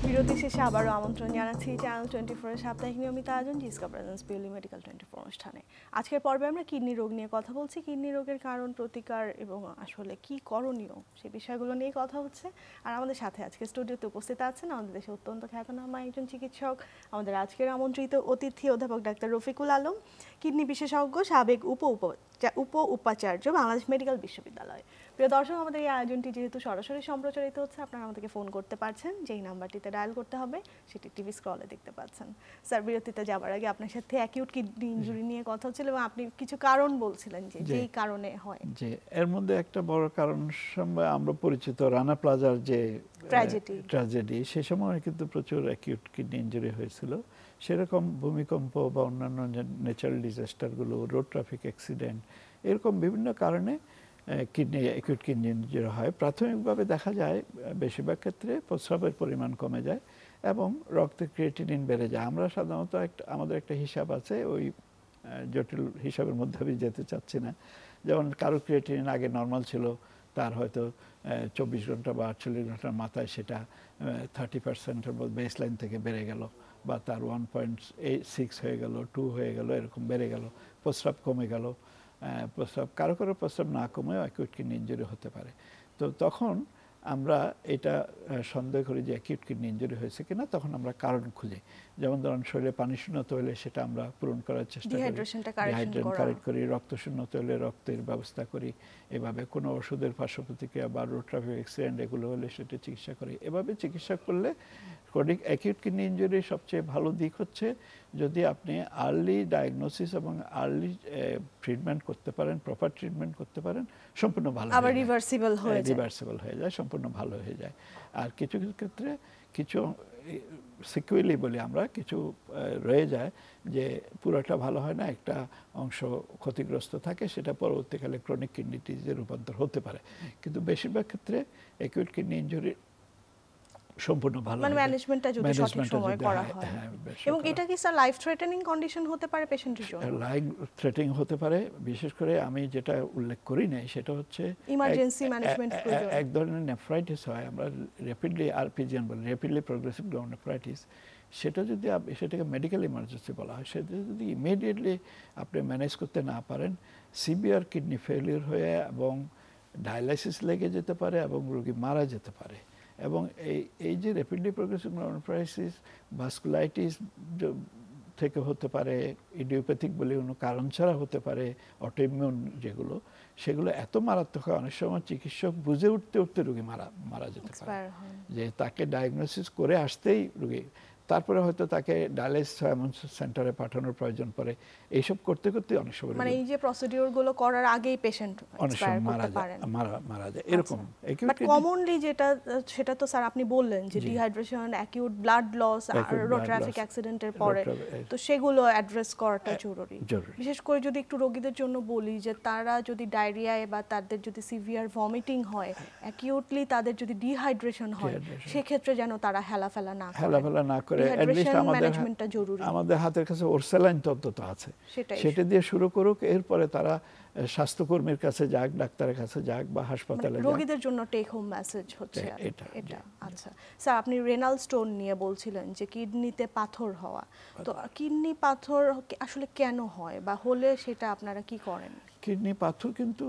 বিরতি শেষে আবারও আমন্ত্রণ জানাচ্ছি চ্যানেল 24-এর সাপ্তাহিক নিয়মিত আয়োজন ডিসকা প্রেজেন্স পিউলি মেডিকেল 24 অনুষ্ঠানে। আজকের পর্বে আমরা কিডনি রোগ নিয়ে কথা বলছি। কিডনি রোগের কারণ, প্রতিকার এবং আসলে কি করণীয় সেই বিষয়গুলো নিয়ে কথা হচ্ছে। আর আমাদের সাথে আজকে স্টুডিওতে উপস্থিত আছেন আমাদের দেশে অত্যন্ত খ্যাতনামা একজন চিকিৎসক, আমাদের আজকের আমন্ত্রিত অতিথি অধ্যাপক ডাক্তার রফিকুল আলম, কিডনি বিশেষজ্ঞ, সাবেক উপ উপাচার্য, বাংলাদেশ মেডিকেল বিশ্ববিদ্যালয়। প্রিয় দর্শক, আমাদের এই আয়োজনটি যেহেতু সরাসরি সম্প্রচারিত হচ্ছে, আপনারা আমাদেরকে ফোন করতে পারছেন, যেই নাম্বারটিতে ডায়াল করতে হবে সেটি টিভি স্ক্রলে দেখতে পাচ্ছেন। স্যার, বিরতিতে যাবার আগে আপনার সাথে অ্যাকিউট কিডনি ইনজুরি নিয়ে কথা হচ্ছিল এবং আপনি কিছু কারণ বলছিলেন যে যেই কারণে হয়। যে এর মধ্যে একটা বড় কারণ সময় আমরা পরিচিত রানা প্লাজার যে ট্র্যাজেডি, সে সময় কিন্তু প্রচুর অ্যাকিউট কিডনি ইনজুরি হয়েছিল। সেরকম ভূমিকম্প বা অন্যান্য ন্যাচারাল ডিজাস্টারগুলো, রোড ট্রাফিক অ্যাক্সিডেন্ট, এরকম বিভিন্ন কারণে অ্যাকিউট কিডনি ইনজুরি হয়। প্রাথমিকভাবে দেখা যায় বেশিরভাগ ক্ষেত্রে প্রস্রাবের পরিমাণ কমে যায় এবং রক্তের ক্রিয়েটিনিন বেড়ে যায়। আমরা সাধারণত আমাদের একটা হিসাব আছে, ওই জটিল হিসাবের মধ্যে আমি যেতে চাচ্ছি না। যেমন কারো ক্রিয়েটিনিন আগে নর্মাল ছিল, তার হয়তো 24 ঘন্টা বা 48 ঘন্টার মাথায় সেটা 30%-এর বেস লাইন থেকে বেড়ে গেল, বা তার 1.6 হয়ে গেল, 2 হয়ে গেল, এরকম বেড়ে গেল, প্রস্রাব কমে গেল। কারো কারো প্রস্রাব না কমেও অ্যাকিউট কিডনি ইনজুরি হতে পারে। তো তখন আমরা এটা সন্দেহ করি যে অ্যাকিউট কিডনি ইনজুরি হয়েছে কিনা, তখন আমরা কারণ খুঁজি। যেমন ধরুন শরীরে পানি শূন্যতা হলে সেটা আমরা পূরণ করার চেষ্টা করি, ডিহাইড্রেশন কারেক্ট করি, রক্ত শূন্যতা হলে রক্তের ব্যবস্থা করি, এভাবে কোনো ওষুধের পার্শ্ব প্রতিক্রিয়া বা রোড ট্রাফিক অ্যাক্সিডেন্ট এগুলো হলে সেটা চিকিৎসা করি। এভাবে চিকিৎসা করলে অ্যাকিউট কিডনি ইনজুরির সবচেয়ে ভালো দিক হচ্ছে যদি আপনি আর্লি ডায়াগনোসিস এবং আর্লি ট্রিটমেন্ট করতে পারেন, প্রপার ট্রিটমেন্ট করতে পারেন, সম্পূর্ণ ভালো আবার রিভার্সিবল হয়ে যায়, সম্পূর্ণ ভালো হয়ে যায়। আর কিছু কিছু ক্ষেত্রে কিছু সিকুয়েলি বলি আমরা, কিছু রয়ে যায় যে পুরোটা ভালো হয় না, একটা অংশ ক্ষতিগ্রস্ত থাকে, সেটা পরবর্তীকালে ক্রনিক কিডনি ডিজিজে রূপান্তর হতে পারে। কিন্তু বেশিরভাগ ক্ষেত্রে অ্যাকিউট কিডনি ইনজুরির সম্পূর্ণ ভালো মানে হয়ে যায়। ম্যানেজমেন্টটা যদি সঠিক ম্যানেজমেন্টটা সময়ে যদি করা হয়, হয়। হ্যাঁ, বেশ এবং করা এটা কি স্যার লাইফ থ্রেটেনিং কন্ডিশন হতে পারে পেশেন্টের জন্য? লাইফ থ্রেটিং হতে পারে। বিশেষ করে আমি যেটা উল্লেখ করি নাই সেটা হচ্ছে ইমার্জেন্সি ম্যানেজমেন্ট প্রয়োজন। এক ধরনের নেফ্রাইটিস হয়, আমরা র্যাপিডলি আরপিজিএন বলি, র্যাপিডলি প্রোগ্রেসিভ গ্লোমেরুলাইটিস। সেটা যদি সেটাকে মেডিকেল ইমার্জেন্সি বলা হয়, সেটা যদি ইমিডিয়েটলি আপনি ম্যানেজ করতে না পারেন, সিভিয়ার কিডনি ফেলিওর হয়ে এবং ডায়ালাইসিস লেগে যেতে পারে এবং রোগী মারা যেতে পারে। এবং এই যে র্যাপিডলি প্রোগ্রেসিভ গ্লোমেরুলাইটিস ভাস্কুলাইটিস থেকে হতে পারে, ইডিওপ্যাথিক বলে কোনো কারণ ছাড়া হতে পারে, অটোইমিউন যেগুলো, সেগুলো এত মারাত্মক হয় অনেক সময় চিকিৎসক বুঝে উঠতে রোগী মারা যেতে পারে। যে তাকে ডায়াগনোসিস করে আসতেই রোগী, তারপরে হয়তো তাকে ডায়ালাইসিস এমন সেন্টারে পাঠানোর প্রয়োজন পড়ে। এইসব করতে করতে অনেক সময় মানে এই যে প্রসিডিউর গুলো করার আগেই পেশেন্ট অনেক সময় মারা যায় এরকম। বাট কমনলি যেটা, সেটা তো স্যার আপনি বললেন যে ডিহাইড্রেশন, অ্যাকিউট ব্লাড লস আর রোড ট্রাফিক অ্যাক্সিডেন্টের পরে, তো সেগুলো অ্যাড্রেস করাটা জরুরি। বিশেষ করে যদি একটু রোগীদের জন্য বলি যে তারা যদি ডায়রিয়ায় বা তাদের যদি সিভিয়ার ভমিটিং হয়, অ্যাকিউটলি তাদের যদি ডিহাইড্রেশন হয়, সেক্ষেত্রে যেন তারা হেলাফেলা না করে আমাদের হাতের কাছে ওরসেলাইন অন্তত আছে, সেটা দিয়ে শুরু করুক। এরপরে তারা স্বাস্থ্যকর্মীর কাছে যাক, ডাক্তারের কাছে যাক বা হাসপাতালে যাক। রোগীদের জন্য টেক হোম মেসেজ হচ্ছে এটা। আচ্ছা স্যার, আপনি রেনাল স্টোন নিয়ে বলছিলেন যে কিডনিতে পাথর হওয়া, তো কিডনি পাথর আসলে কেন হয় বা হলে সেটা আপনারা কি করেন? কিডনি পাথর কিন্তু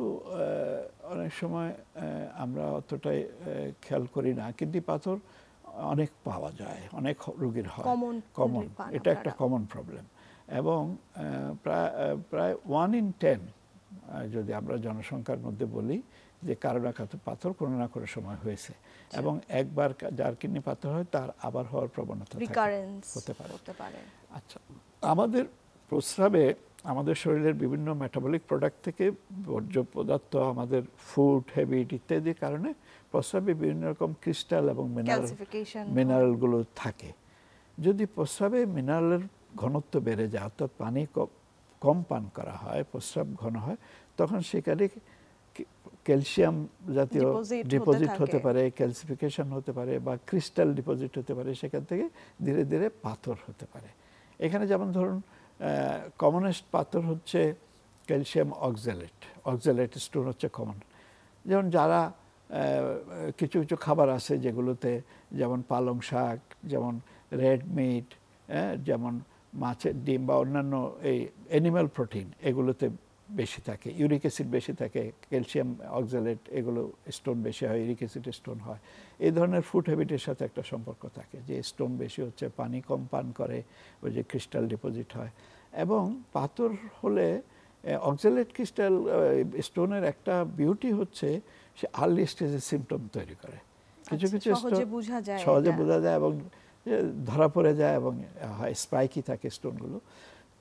অনেক সময় আমরা অতটাই খেয়াল করি না। কিডনি পাথর অনেক পাওয়া যায়, অনেক রোগীর হয়, কমন, এটা একটা কমন প্রবলেম। এবং প্রায় 1 in 10 যদি আমরা জনসংখ্যার মধ্যে বলি যে কারো না কারো পাথর কোনো না কোনো সময় হয়েছে, এবং একবার যার কিডনি পাথর হয় তার আবার হওয়ার প্রবণতা হতে পারে। আচ্ছা, আমাদের প্রস্রাবে আমাদের শরীরের বিভিন্ন মেটাবলিক প্রোডাক্ট থেকে বর্জ্য পদার্থ, আমাদের ফুড হ্যাবিট ইত্যাদির কারণে প্রস্রাবে বিভিন্ন রকম ক্রিস্টাল এবং মিনারেলগুলো থাকে। যদি প্রস্রাবে মিনারেলের ঘনত্ব বেড়ে যায়, অর্থাৎ পানি কম পান করা হয়, প্রস্রাব ঘন হয়, তখন সেখানে ক্যালসিয়াম জাতীয় ডিপোজিট হতে পারে, ক্যালসিফিকেশন হতে পারে বা ক্রিস্টাল ডিপোজিট হতে পারে, সেখান থেকে ধীরে ধীরে পাথর হতে পারে। এখানে যেমন ধরুন কমনেস্ট পাথর হচ্ছে ক্যালসিয়াম অক্সালেট স্টোন হচ্ছে কমন। যেমন যারা কিছু কিছু খাবার আছে যেগুলোতে, যেমন পালং শাক, যেমন রেড মিট, যেমন মাছের ডিম বা অন্যান্য এই অ্যানিম্যাল প্রোটিন, এগুলোতে বেশি থাকে, ইউরিক অ্যাসিড বেশি থাকে, ক্যালসিয়াম অক্সালেট, এগুলো স্টোন বেশি হয়, ইউরিক অ্যাসিড স্টোন হয়। এই ধরনের ফুড হ্যাবিটের সাথে একটা সম্পর্ক থাকে, যে স্টোন বেশি হচ্ছে, পানি কম পান করে, ওই যে ক্রিস্টাল ডিপোজিট হয়। এবং পাথর হলে অক্সালেট ক্রিস্টাল স্টোনের একটা বিউটি হচ্ছে সে আর্লি স্টেজে সিমটম তৈরি করে। কিছু কিছু সহজে বোঝা যায় এবং ধরা পড়ে যায় এবং স্পাইকি থাকে স্টোনগুলো।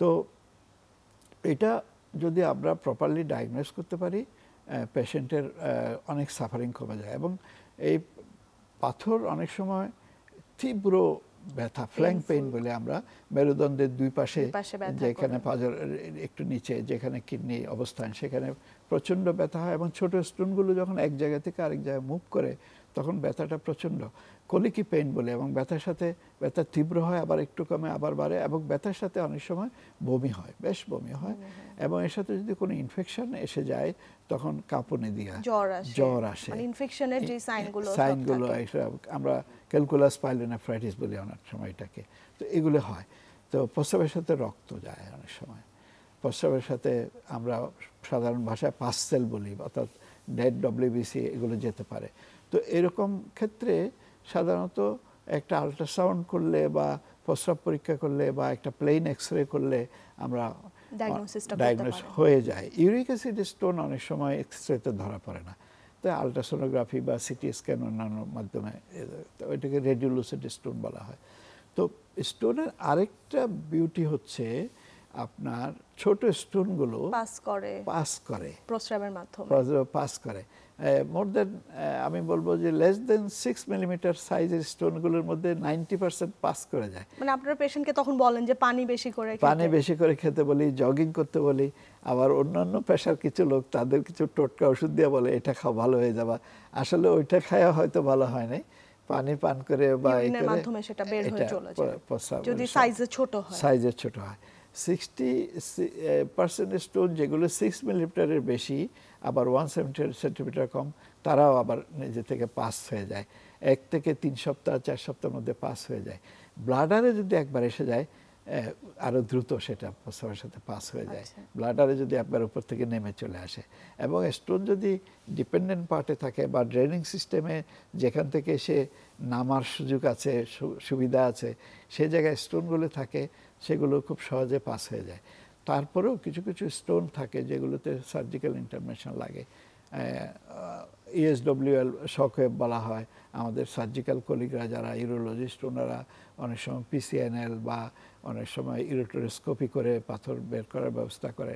তো এটা যদি আমরা প্রপারলি ডায়াগনোস করতে পারি, পেশেন্টের অনেক সাফারিং কমে যায়। এবং এই পাথর অনেক সময় তীব্র ব্যথা, ফ্ল্যাঙ্ক পেইন বলে আমরা, মেরুদণ্ডের দুই পাশে, যেখানে পাঁজর একটু নিচে যেখানে কিডনি অবস্থান, সেখানে প্রচণ্ড ব্যথা হয়। এবং ছোট স্টোনগুলো যখন এক জায়গা থেকে আরেক জায়গায় মুভ করে তখন ব্যথাটা প্রচণ্ড কলিকি পেইন বলে, এবং ব্যথার সাথে ব্যথা তীব্র হয়, আবার একটু কমে, আবার বাড়ে, এবং ব্যথার সাথে অনেক সময় বমি হয়, বেশ বমি হয়। এবং এর সাথে যদি কোনো ইনফেকশন এসে যায় তখন কাঁপুনি দিয়া জ্বর আসে, ইনফেকশনের যে সাইনগুলো আমরা ক্যালকুলাস পাইলোনেফ্রাইটিস বলি অনেক সময় এটাকে। তো এগুলো হয়। তো প্রস্রাবের সাথে রক্ত যায় অনেক সময়, প্রস্রাবের সাথে আমরা সাধারণ ভাষায় পাসসেল বলি, অর্থাৎ ডেড ডব্লিউবিসি, এগুলো যেতে পারে। তো এরকম ক্ষেত্রে সাধারণত একটা আল্ট্রাসাউন্ড করলে বা প্রস্রাব পরীক্ষা করলে বা একটা প্লেন এক্সরে করলে আমরা ডায়াগনোস হয়ে যায়। ইউরিক অ্যাসিড স্টোন অনেক সময় এক্সরেতে ধরা পড়ে না, তাই আল্ট্রাসোনোগ্রাফি বা সিটি স্ক্যান অন্যান্য মাধ্যমে ওইটাকে রেডিওলুসিড স্টোন বলা হয়। তো স্টোনের আরেকটা বিউটি হচ্ছে আপনার ছোট স্টোনগুলো পাস করে প্রস্রাবের মাধ্যমে, পাস করে মোর দেন, আমি বলবো যে লেস দেন 6 মিলিমিটার সাইজের স্টোনগুলোর মধ্যে 90% পাস করে যায়। মানে আপনারা পেশেন্টকে তখন বলেন যে পানি বেশি করে খেতে বলি, জগিং করতে বলি। আবার অন্যান্য পেশার কিছু লোক, তাদের কিছু টোটকা ওষুধ দিয়ে বলে এটা খাও ভালো হয়ে যাবা, আসলে ওইটা খাওয়া হয়তো ভালো হয় নাই, পানি পান করে বা ইউরিনের মাধ্যমে সেটা বের হয়ে চলে যায় যদি সাইজে ছোট হয়। সাইজে ছোট হয়। 60% স্টোন যেগুলো 6 মিলিমিটারের বেশি আবার 1 সেন্টিমিটার কম, তারাও আবার নিজে থেকে পাস হয়ে যায়, 1 থেকে 3 সপ্তাহ 4 সপ্তাহের মধ্যে পাস হয়ে যায়। ব্লাডারে যদি একবার এসে যায় আরো দ্রুত সেটা প্রস্রাবের সাথে পাস হয়ে যায়। ব্লাডারে যদি একবার উপর থেকে নেমে চলে আসে, এবং স্টোন যদি ডিপেন্ডেন্ট পার্টে থাকে বা ড্রেনিং সিস্টেমে যেখান থেকে সে নামার সুযোগ আছে, সুবিধা আছে, সেই জায়গায় স্টোনগুলো থাকে, সেগুলো খুব সহজে পাস হয়ে যায়। তারপরেও কিছু কিছু স্টোন থাকে যেগুলোতে সার্জিক্যাল ইন্টারভেনশন লাগে। ESWL শকওয়েভ বলা হয়। আমাদের সার্জিক্যাল কলিগরা যারা ইউরোলজিস্ট, ওনারা অনেক সময় PCNL বা অনেক সময় ইউরোটোস্কোপি করে পাথর বের করার ব্যবস্থা করে।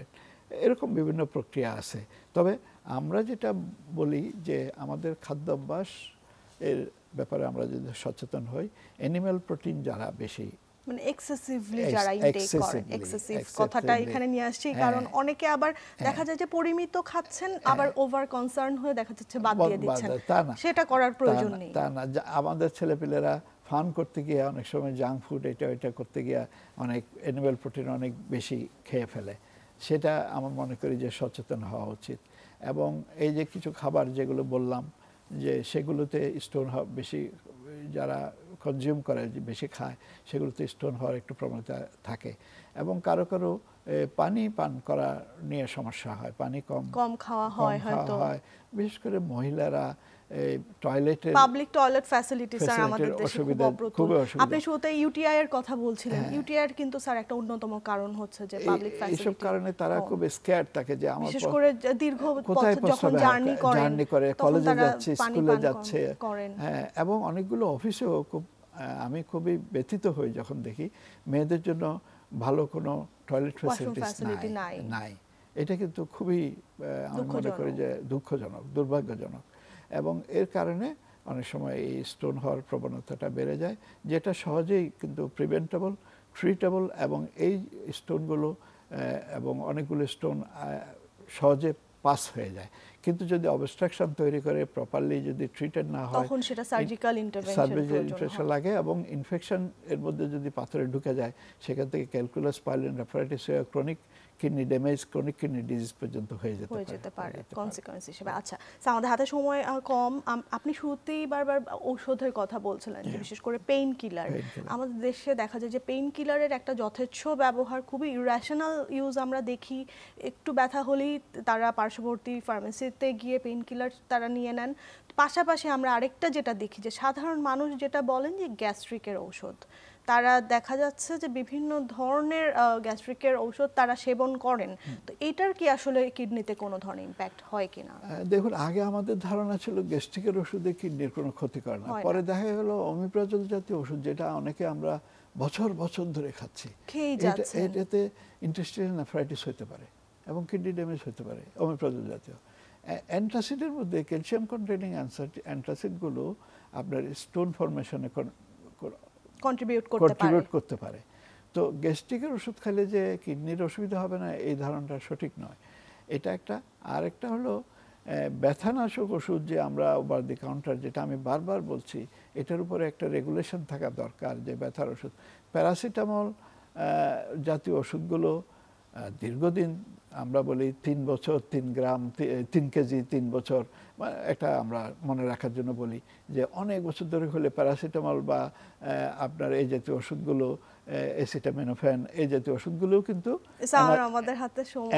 এরকম বিভিন্ন প্রক্রিয়া আছে। তবে আমরা যেটা বলি যে আমাদের খাদ্যাভ্যাস এর ব্যাপারে আমরা যদি সচেতন হই, অ্যানিম্যাল প্রোটিন যারা বেশি মানে এক্সেসিভলি যারা ইনটেক করে, এক্সেসিভ কথাটা এখানে নিয়ে আসছি কারণ অনেকে আবার দেখা যায় যে পরিমিত খাচ্ছেন আবার ওভার কনসার্ন হয়ে দেখা যাচ্ছে বাদ দিয়ে দিচ্ছেন, সেটা করার প্রয়োজন নেই। তা না, আমাদের ছেলেপেলেরা ফান করতে গিয়ে অনেক সময় জাঙ্ক ফুড এটা করতে গিয়ে অনেক অ্যানিম্যাল প্রোটিন অনেক বেশি খেয়ে ফেলে। সেটা আমার মনে করি যে সচেতন হওয়া উচিত। এবং এই যে কিছু খাবার যেগুলো বললাম যে সেগুলোতে স্টোন বেশি, যারা কনজিউম করে বেশি খায়, সেগুলোতে স্টোন হওয়ার একটু প্রবণতা থাকে। এবং কারো কারো পানি পান করা নিয়ে সমস্যা হয়, পানি কম খাওয়া হয় হয়তো, বিশেষ করে মহিলারা টয়লেটে, পাবলিক টয়লেট ফ্যাসিলিটিস স্যার আমাদের দেশে খুব অপ্রতুল। আপনি শুরুতে ইউটিআই এর কথা বলছিলেন, ইউটিআই এর কিন্তু স্যার একটা অন্যতম কারণ হচ্ছে যে পাবলিক ফ্যাসিলিটি। এইসব কারণে তারা খুব স্কেয়ার থাকে যে আমার বিশেষ করে দীর্ঘ পথ যখন জার্নি করে কলেজে যাচ্ছে, স্কুলে যাচ্ছে, হ্যাঁ, এবং অনেকগুলো অফিসেও আমি খুবই ব্যথিত হই যখন দেখি মেয়েদের জন্য ভালো কোনো টয়লেট ফ্যাসিলিটি নাই। এটা কিন্তু খুবই আমি মনে করি যে দুঃখজনক, দুর্ভাগ্যজনক। এবং এর কারণে অনেক সময় এই স্টোন হওয়ার প্রবণতাটা বেড়ে যায়, যেটা সহজেই কিন্তু প্রিভেন্টেবল, ট্রিটেবল। এবং এই স্টোনগুলো এবং অনেকগুলো স্টোন সহজে পাস হয়ে যায়, কিন্তু যদি অবস্ট্রাকশন তৈরি করে প্রপারলি যদি ট্রিটেড না হয় তখন সেটা সার্জিক্যাল ইন্টারভেনশন লাগে। এবং ইনফেকশন এর মধ্যে যদি পাথরে ঢুকে যায়, সেখান থেকে ক্যালকুলাস পাইলিন নেফ্রাইটিস হয়ে chronic kidney damage, chronic kidney disease পর্যন্ত হয়ে যেতে পারে কনসিকোয়েন্স হিসেবে। আচ্ছা, আমাদের হাতে সময় কম। আপনি শুরুতেই বারবার ঔষধের কথা বলছিলেন, বিশেষ করে পেইন কিলার। আমাদের দেশে দেখা যায় যে পেইন কিলারের একটা যথেচ্ছ ব্যবহার, খুবই ইরেশনাল ইউজ আমরা দেখি। একটু ব্যথা হলেই তারা পার্শ্ববর্তী ফার্মেসিতে গিয়ে পেইন কিলার তারা নিয়ে নেন। পাশাপাশি আমরা আরেকটা যেটা দেখি যে সাধারণ মানুষ যেটা বলেন যে গ্যাস্ট্রিকের ঔষধ, তারা দেখা যাচ্ছে যে বিভিন্ন ধরনের গ্যাস্ট্রিকের ঔষধ তারা সেবন করেন। তো এটার কি আসলে কিডনিতে কোনো ধরনের ইম্প্যাক্ট হয় কিনা? দেখুন, আগে আমাদের ধারণা ছিল গ্যাস্ট্রিকের ওষুধে কিডনির কোনো ক্ষতি করে না। পরে দেখা গেল অমিপ্রাজল জাতীয় ওষুধ, যেটা অনেকে আমরা বছর বছর ধরে খাচ্ছি, এটাতে ইন্টেস্টাইনাল নেফ্রাইটিস হতে পারে এবং কিডনি ড্যামেজ হতে পারে। অমিপ্রাজল জাতীয় অ্যান্টাসিডের মধ্যে ক্যালসিয়াম কন্টেনিং অ্যান্টাসিডগুলো আপনার স্টোন ফরমেশনে কন্ট্রিবিউট করতে পারে। তো গ্যাস্ট্রিকের ওষুধ খেলে যে কিডনির অসুবিধা হবে না, এই ধারণাটা সঠিক নয়। এটা একটা। আর একটা হলো ব্যথানাশক ওষুধ যে আমরা ওভার দি কাউন্টার, যেটা আমি বারবার বলছি, এটার উপরে একটা রেগুলেশন থাকা দরকার। যে ব্যথার ওষুধ, প্যারাসিটামল জাতীয় ওষুধগুলো দীর্ঘদিন, আমরা বলি 3 বছর 3 গ্রাম 3 কেজি 3 বছর, একটা আমরা মনে রাখার জন্য বলি যে অনেক বছর ধরে হলে প্যারাসিটামল বা আপনার এই জাতীয় ওষুধগুলো, অ্যাসিটামিনোফেন, এই জাতীয় ওষুধগুলোও কিন্তু আমাদের হাতে সময়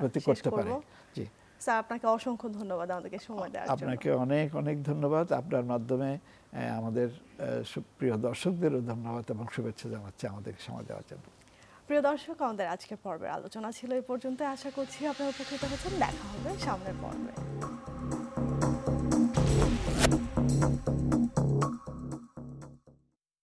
ক্ষতি করতে পারে। জি স্যার, আপনাকে অসংখ্য ধন্যবাদ আমাদেরকে সময় দেওয়ার জন্য। আপনাকে অনেক অনেক ধন্যবাদ। আপনার মাধ্যমে আমাদের প্রিয় দর্শকদেরও ধন্যবাদ এবং শুভেচ্ছা জানাচ্ছি আমাদেরকে সময় দেওয়ার জন্য। প্রিয় দর্শক, আমাদের আজকের পর্বের আলোচনা ছিল এই পর্যন্ত। আশা করছি আপনারা উপকৃত হয়েছেন। দেখা হবে সামনের পর্বে।